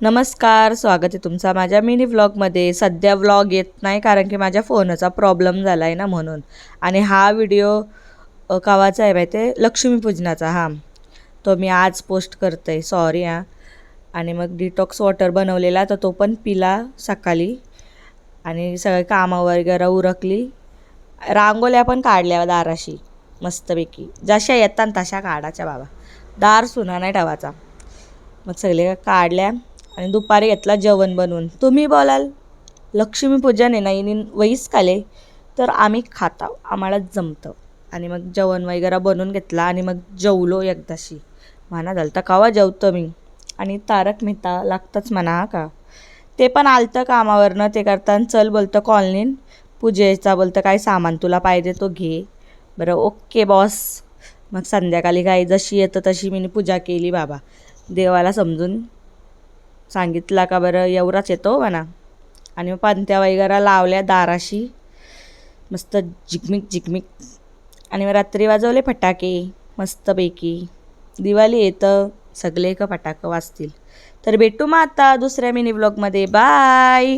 नमस्कार, स्वागत आहे तुमचा माझ्या मिनी व्लॉगमध्ये. सध्या व्लॉग येत नाही कारण की माझ्या फोनचा प्रॉब्लेम झाला आहे ना म्हणून. आणि हा व्हिडिओ कावाचा आहे माहिती आहे, लक्ष्मीपूजनाचा. हां, तो मी आज पोस्ट करते आहे, सॉरी हां. आणि मग डिटॉक्स वॉटर बनवलेला तर तो पण पिला सकाळी. आणि सगळे कामं वगैरे उरकली. रांगोळ्या पण काढल्या दाराशी मस्तपैकी, जशा येतात तशा काढायच्या बाबा, दार सुना नाही ठेवायचा. मग सगळे काढल्या आणि दुपारी घेतला जेवण बनवून. तुम्ही बोलाल लक्ष्मीपूजन आहे ना इनी वहीच खाले तर आम्ही खाता, आम्हाला जमतं. आणि मग जेवण वगैरे बनवून घेतला आणि मग जेवलो एकदाशी. म्हणा झालं तर कवा जेवतो मी. आणि तारक मेहता लागतंच म्हणा का. ते पण आलतं कामावरनं, ते करताना चल बोलतं कॉलनीन पूजेचा, बोलतं काय सामान तुला पाहिजे तो घे. बरं ओके बॉस. मग संध्याकाळी काय जशी येतं तशी मी पूजा केली बाबा. देवाला समजून सांगितला का बरं एवढाच येतो म्हणा. आणि मग पंत्या वगैरे लावल्या दाराशी मस्त झिकमिक झिकमिक. आणि मग रात्री वाजवले फटाके मस्तपैकी. दिवाळी येतं सगळे का फटाकं वाजतील. तर भेटू मग आता दुसऱ्या मिनी ब्लॉगमध्ये. बाय.